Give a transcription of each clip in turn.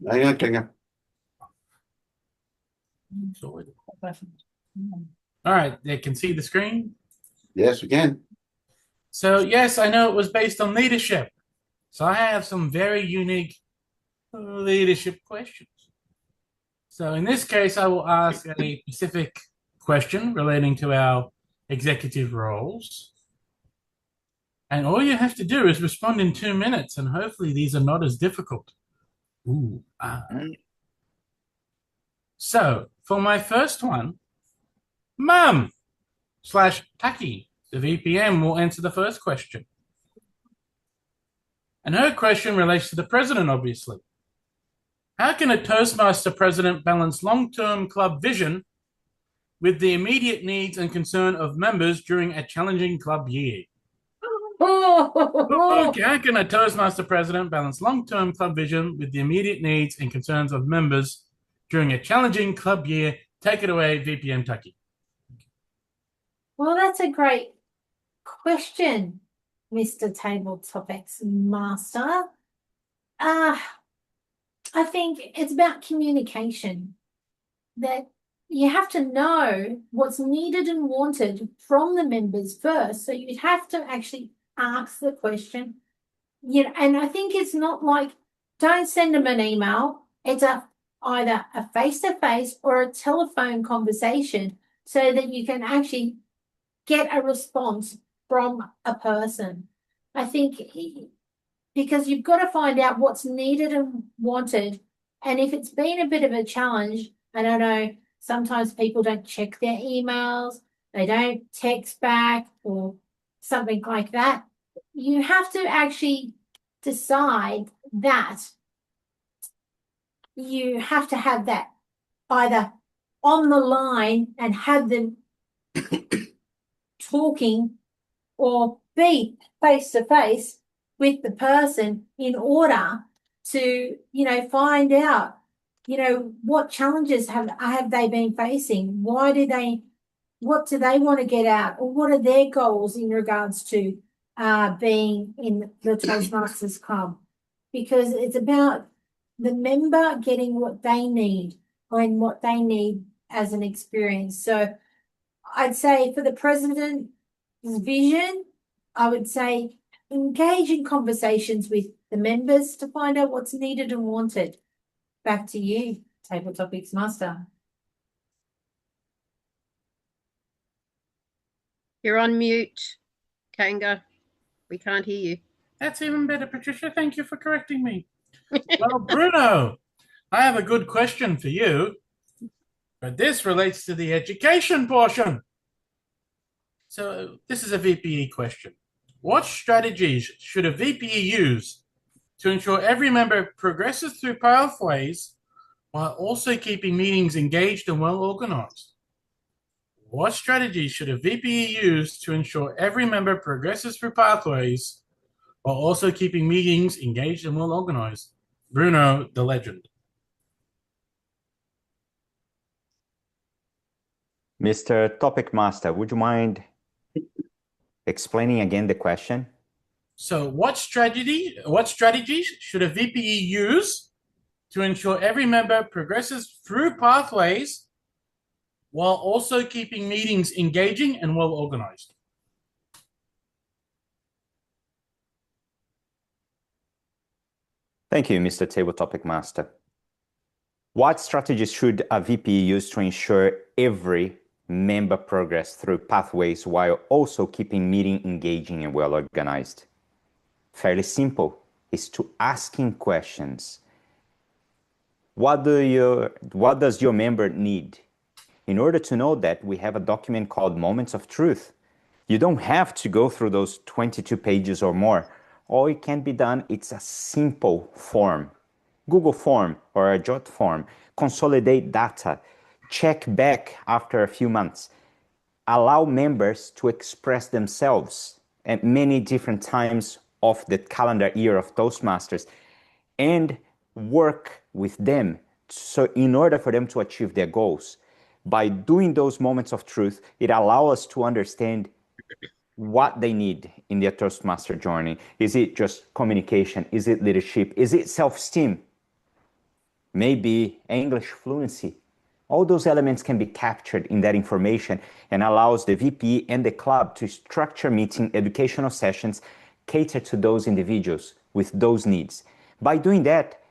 Hang on, Kanga. All right, they can see the screen. Yes, we can. So yes, I know it was based on leadership. So I have some very unique leadership questions. So in this case, I will ask a specific question relating to our executive roles. And all you have to do is respond in 2 minutes, and hopefully these are not as difficult. Ooh. So for my first one, Mum / Taki, the VPM, will answer the first question. And her question relates to the president, obviously. How can a Toastmaster president balance long-term club vision with the immediate needs and concern of members during a challenging club year? Okay, how can a Toastmaster president balance long-term club vision with the immediate needs and concerns of members during a challenging club year? Take it away, VPM Taki. Well, that's a great question, Mr. Table Topics Master. I think it's about communication, that you have to know what's needed and wanted from the members first. So you'd have to actually ask the question. And I think it's not like, don't send them an email. It's either a face-to-face or a telephone conversation so that you can actually get a response from a person. I think because you've got to find out what's needed and wanted. And if it's been a bit of a challenge, I don't know, sometimes people don't check their emails, they don't text back or something like that. You have to actually decide that you have to have that either on the line and have them talking or be face-to-face with the person in order to, find out, what challenges have they been facing? What do they want to get out? Or what are their goals in regards to being in the Toastmasters Club? Because it's about the member getting what they need and what they need as an experience. So I'd say for the president's vision, I would say engage in conversations with the members to find out what's needed and wanted. Back to you, Table Topics Master. You're on mute, Kanga. We can't hear you. That's even better, Patricia. Thank you for correcting me. Well, Bruno, I have a good question for you, but this relates to the education portion. So this is a VPE question. What strategies should a VPE use to ensure every member progresses through pathways while also keeping meetings engaged and well organized? What strategies should a VPE use to ensure every member progresses through pathways while also keeping meetings engaged and well organized? Bruno, the legend. Mr. Topic Master, would you mind explaining again the question? So what strategies should a VPE use to ensure every member progresses through pathways while also keeping meetings engaging and well organized? Thank you, Mr. Table Topic Master. What strategies should a VPE use to ensure every member progress through pathways while also keeping meeting engaging and well organized? Fairly simple. It's to asking questions. What does your member need? In order to know that, we have a document called Moments of Truth. You don't have to go through those 22 pages or more. All it can be done, it's a simple form. Google form or a Jot form. Consolidate data. Check back after a few months. Allow members to express themselves at many different times of the calendar year of Toastmasters and work with them so in order for them to achieve their goals. By doing those moments of truth, it allows us to understand what they need in their Toastmaster journey. Is it just communication? Is it leadership? Is it self-esteem? maybe English fluency. All those elements can be captured in that information and allows the VP and the club to structure meeting educational sessions catered to those individuals with those needs. By doing that,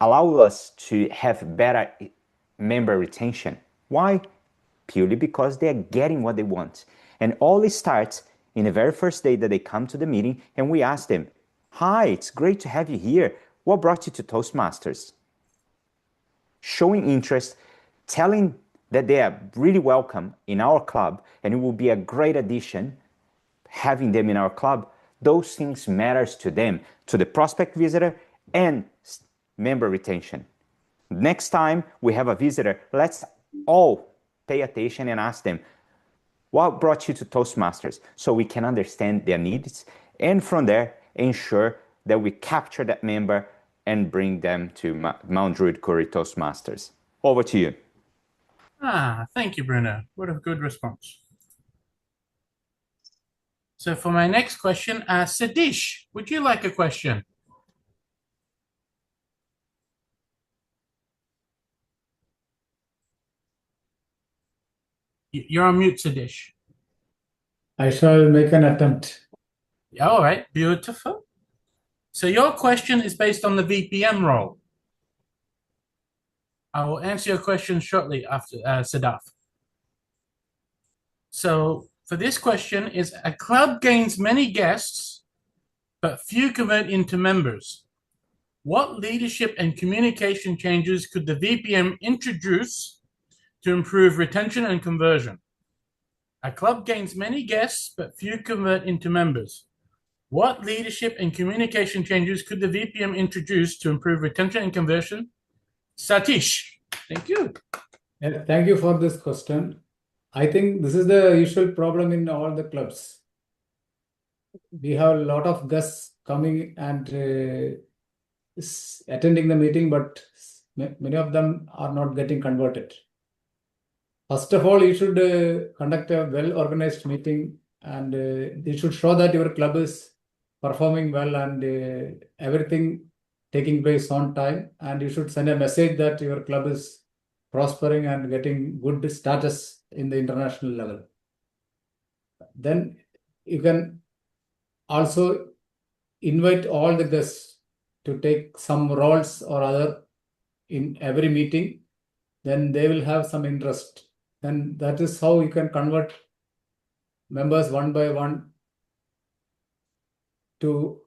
allow us to have better member retention. Why? Purely because they are getting what they want. And all it starts in the very first day that they come to the meeting and we ask them, "Hi, it's great to have you here. What brought you to Toastmasters?" Showing interest, telling that they are really welcome in our club and it will be a great addition having them in our club. Those things matters to them, to the prospect visitor and member retention. Next time we have a visitor, let's all pay attention and ask them, what brought you to Toastmasters? So we can understand their needs and from there ensure that we capture that member and bring them to Mount Druitt Koori Toastmasters. Over to you. Thank you, Bruno. What a good response. So for my next question, Sadish, would you like a question? You're on mute, Sadish. I shall make an attempt. All right, beautiful. So your question is based on the VPM role. I will answer your question shortly after Sadaf. So for this question is, a club gains many guests, but few convert into members. What leadership and communication changes could the VPM introduce to improve retention and conversion? A club gains many guests, but few convert into members. What leadership and communication changes could the VPM introduce to improve retention and conversion? Satish, thank you. Thank you for this question. I think this is the usual problem in all the clubs. We have a lot of guests coming and attending the meeting, but many of them are not getting converted. First of all, you should conduct a well-organized meeting and you should show that your club is performing well and everything taking place on time, and you should send a message that your club is prospering and getting good status in the international level. Then you can also invite all the guests to take some roles or other in every meeting. Then they will have some interest. And that is how you can convert members one by one to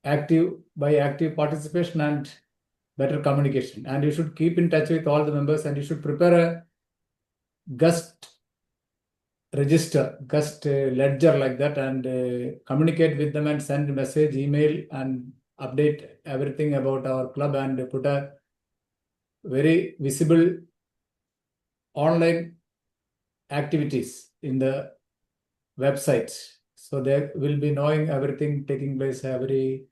active participation and better communication. And you should keep in touch with all the members and you should prepare a guest register, guest ledger like that, and communicate with them and send message, email, and update everything about our club and put a very visible online activities in the website. So they will be knowing everything taking place every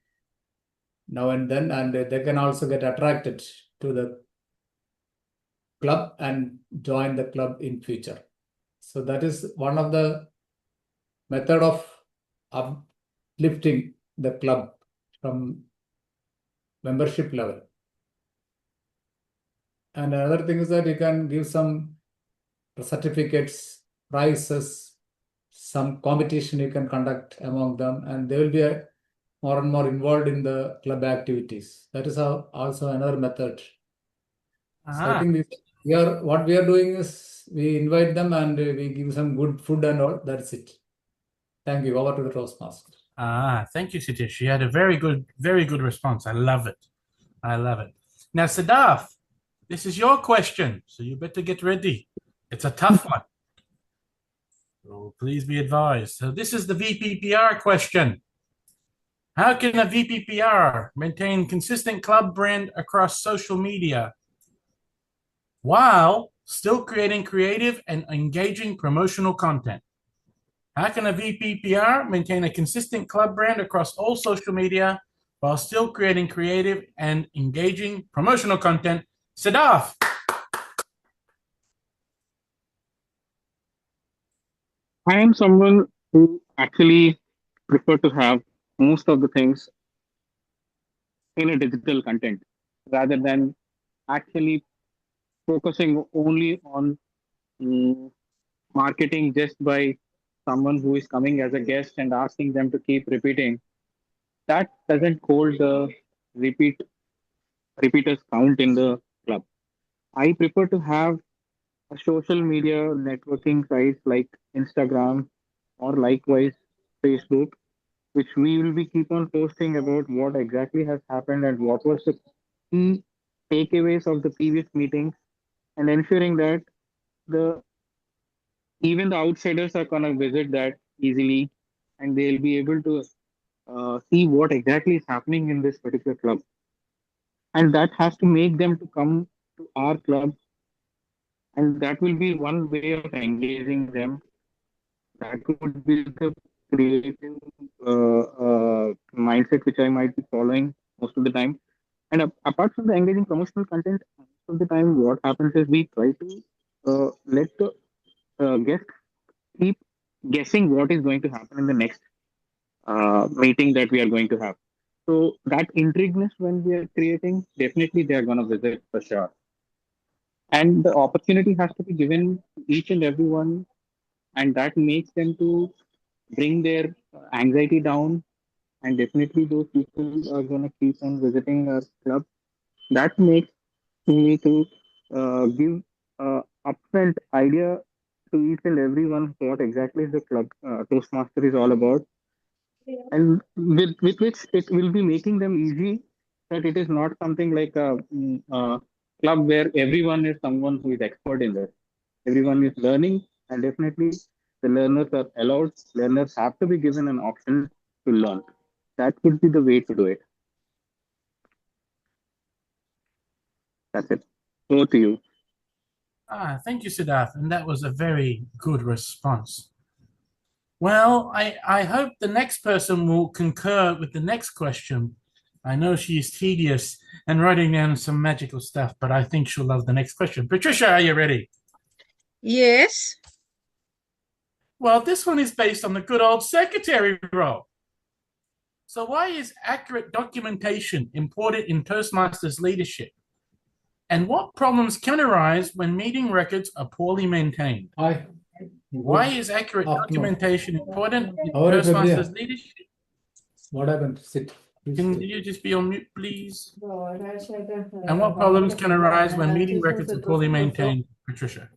now and then, and they can also get attracted to the club and join the club in future. So that is one of the method of uplifting the club from membership level. And another thing is that you can give some certificates, prizes, some competition you can conduct among them, and they will be more and more involved in the club activities. That is also another method. So I think what we are doing is we invite them and we give some good food and all. That's it. Thank you. Over to the Toastmaster. Thank you, Satish. You had a very good response. I love it. I love it. Now, Sadaf, this is your question, so you better get ready. It's a tough one. So please be advised. So this is the VPPR question. How can a VPPR maintain consistent club brand across social media while still creating creative and engaging promotional content? How can a VPPR maintain a consistent club brand across all social media while still creating creative and engaging promotional content? Sadaf. I am someone who actually prefer to have most of the things in a digital content rather than actually focusing only on mm, marketing just by someone who is coming as a guest and asking them to keep repeating, that doesn't hold the repeat repeaters count in the club. I prefer to have a social media networking sites like Instagram or likewise Facebook, which we will be keep on posting about what exactly has happened and what was the key takeaways of the previous meetings, and ensuring that the even the outsiders are gonna visit that easily, and they'll be able to see what exactly is happening in this particular club, and that has to make them to come to our club, and that will be one way of engaging them. That would be the creative mindset which I might be following most of the time. And apart from the engaging promotional content, most of the time what happens is we try to let the guests keep guessing what is going to happen in the next meeting that we are going to have. So that intrigueness when we are creating, definitely they are going to visit for sure. And the opportunity has to be given to each and everyone, and that makes them to bring their anxiety down. And definitely those people are going to keep on visiting our club. That makes me to give upfront idea to each and everyone what exactly the club Toastmaster is all about, and with which it will be making them easy, that it is not something like a club where everyone is someone who is expert in this. Everyone is learning, and definitely the learners are allowed. Learners have to be given an option to learn. That would be the way to do it. That's it. Over to you. Thank you, Siddharth, and that was a very good response. Well, I hope the next person will concur with the next question. I know she's tedious and writing down some magical stuff, but I think she'll love the next question. Patricia, are you ready? Yes. Well, this one is based on the good old secretary role. So why is accurate documentation important in Toastmasters leadership? And what problems can arise when meeting records are poorly maintained? Hi. Why is accurate documentation important in How are you, Toastmasters Fabriya? leadership? What happened? Sit. Please Can sit. you just be on mute, please? And what problems can arise when meeting records are poorly maintained, Patricia?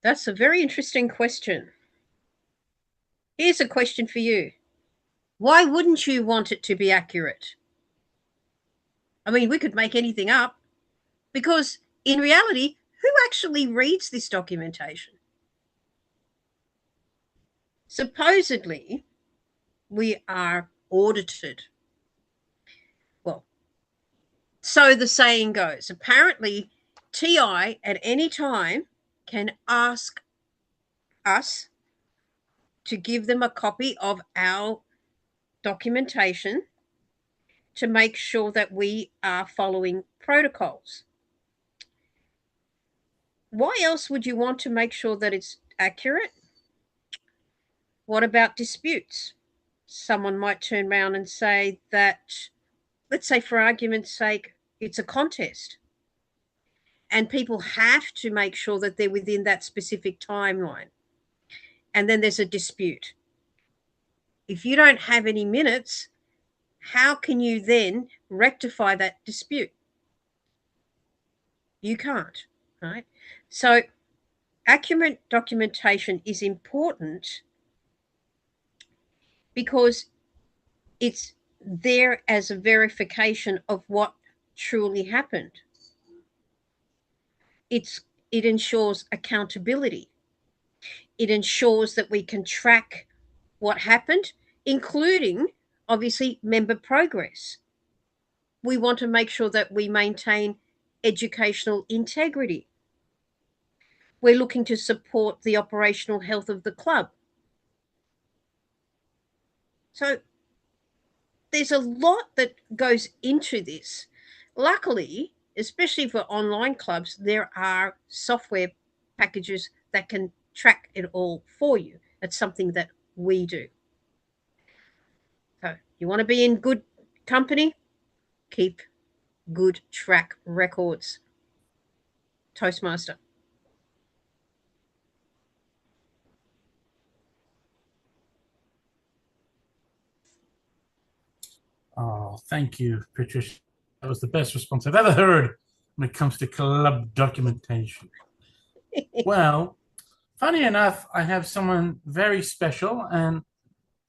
That's a very interesting question. Here's a question for you. Why wouldn't you want it to be accurate? I mean, we could make anything up, because in reality, who actually reads this documentation? Supposedly, we are audited. Well, so the saying goes. Apparently, TI at any time can ask us to give them a copy of our documentation to make sure that we are following protocols. Why else would you want to make sure that it's accurate? What about disputes? Someone might turn around and say that, let's say for argument's sake, it's a contest, and people have to make sure that they're within that specific timeline. And then there's a dispute. If you don't have any minutes, how can you then rectify that dispute? You can't, right? So accurate documentation is important because it's there as a verification of what truly happened. It ensures accountability. It ensures that we can track what happened, including obviously member progress. We want to make sure that we maintain educational integrity. We're looking to support the operational health of the club. So there's a lot that goes into this. Luckily, especially for online clubs, there are software packages that can track it all for you. That's something that we do. So you want to be in good company, keep good track records. Toastmaster. Oh, thank you, Patricia. That was the best response I've ever heard when it comes to club documentation. Well, funny enough, I have someone very special, and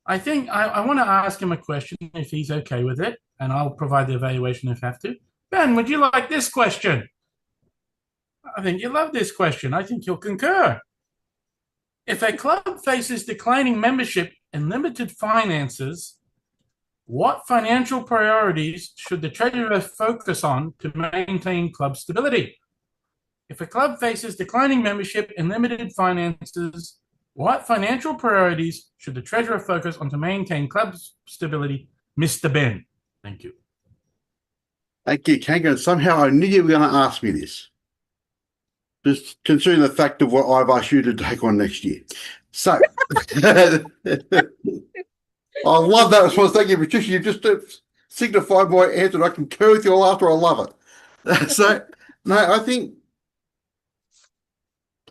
I think I want to ask him a question if he's okay with it, and I'll provide the evaluation if I have to. Ben, would you like this question? I think you love this question. I think you'll concur. If a club faces declining membership and limited finances, what financial priorities should the treasurer focus on to maintain club stability? If a club faces declining membership and limited finances, what financial priorities should the treasurer focus on to maintain club stability? Mr. Ben. Thank you. Thank you, Kanga. Somehow I knew you were going to ask me this. Just considering the fact of what I've asked you to take on next year. So, I love that response. Thank you, Patricia. You just signified my answer, and I concur with you all after. I love it. So, no, I think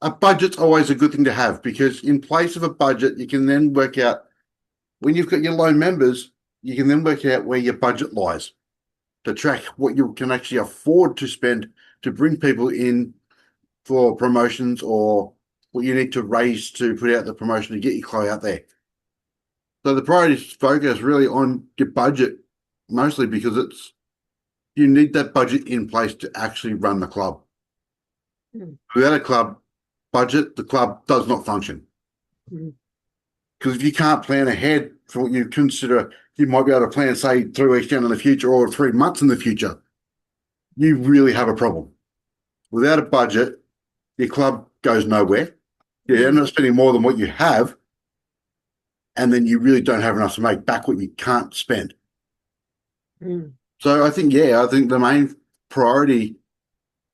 a budget's always a good thing to have, because in place of a budget, you can then work out, when you've got your low members, you can then work out where your budget lies to track what you can actually afford to spend to bring people in for promotions, or what you need to raise to put out the promotion to get your club out there. So the priorities focus really on your budget, mostly because you need that budget in place to actually run the club. Without a club budget, the club does not function. Because if you can't plan ahead for what you consider, you might be able to plan, say, 3 weeks down in the future or 3 months in the future, you really have a problem. Without a budget, your club goes nowhere. You end up spending more than what you have, and then you really don't have enough to make back what you can't spend. So I think the main priority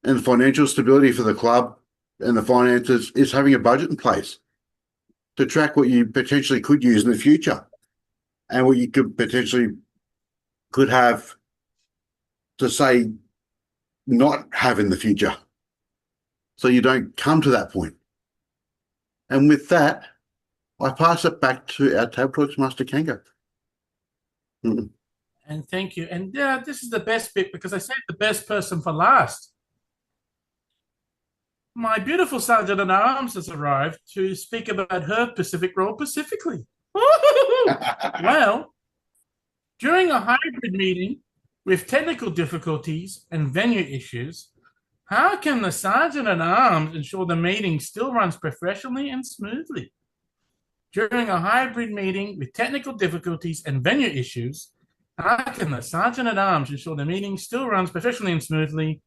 and financial stability for the club and the finances is having a budget in place to track what you potentially could use in the future, and what you could have to, say, not have in the future, so you don't come to that point. And with that, I pass it back to our Tab Toastmaster Kanga. And thank you. And this is the best bit, because I saved the best person for last. My beautiful Sergeant at Arms has arrived to speak about her Pacific role specifically. Well, during a hybrid meeting with technical difficulties and venue issues, how can the Sergeant at Arms ensure the meeting still runs professionally and smoothly? During a hybrid meeting with technical difficulties and venue issues, how can the Sergeant at Arms ensure the meeting still runs professionally and smoothly?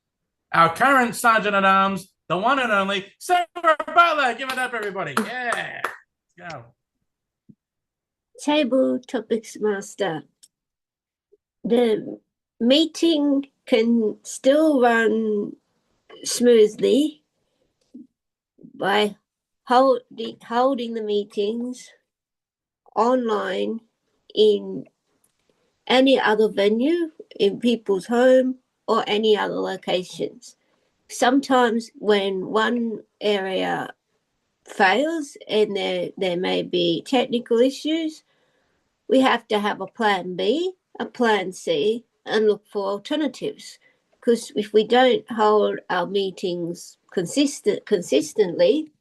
Our current Sergeant at Arms, the one and only Sarah Butler. Give it up, everybody. Yeah. Let's go. Table Topics Master. The meeting can still run smoothly by holding the meetings online in any other venue, in people's home, or any other locations. Sometimes when one area fails and there may be technical issues, we have to have a plan B, a plan C, and look for alternatives. Because if we don't hold our meetings consistently,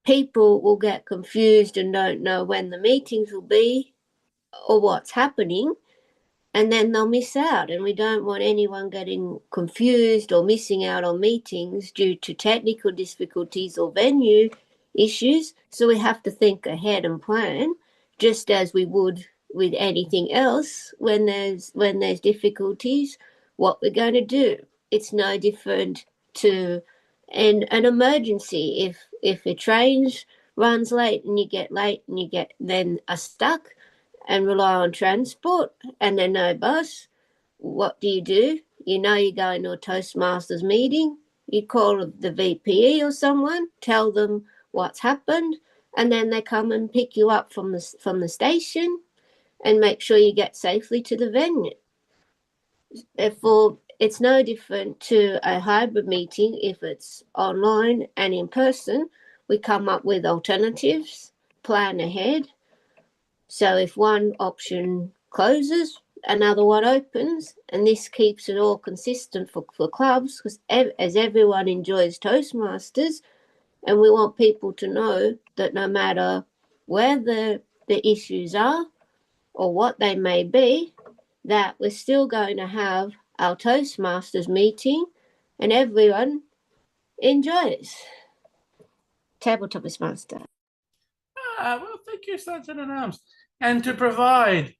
people will get confused and don't know when the meetings will be or what's happening, and then they'll miss out. And we don't want anyone getting confused or missing out on meetings due to technical difficulties or venue issues. So we have to think ahead and plan, just as we would with anything else. When there's difficulties, what we're going to do. It's no different to an emergency. If a train runs late and you get late and you get then are stuck and rely on transport and there's no bus, what do? You know you're going to a Toastmasters meeting, you call the VPE or someone, tell them what's happened, and then they come and pick you up from the station, and make sure you get safely to the venue. Therefore, it's no different to a hybrid meeting. If it's online and in person, we come up with alternatives, plan ahead. So if one option closes, another one opens, and this keeps it all consistent for clubs, because as everyone enjoys Toastmasters, and we want people to know that no matter where the issues are or what they may be, that we're still going to have our Toastmasters meeting and everyone enjoys. Table Toastmaster. Well, thank you, Sergeant at Arms. And to provide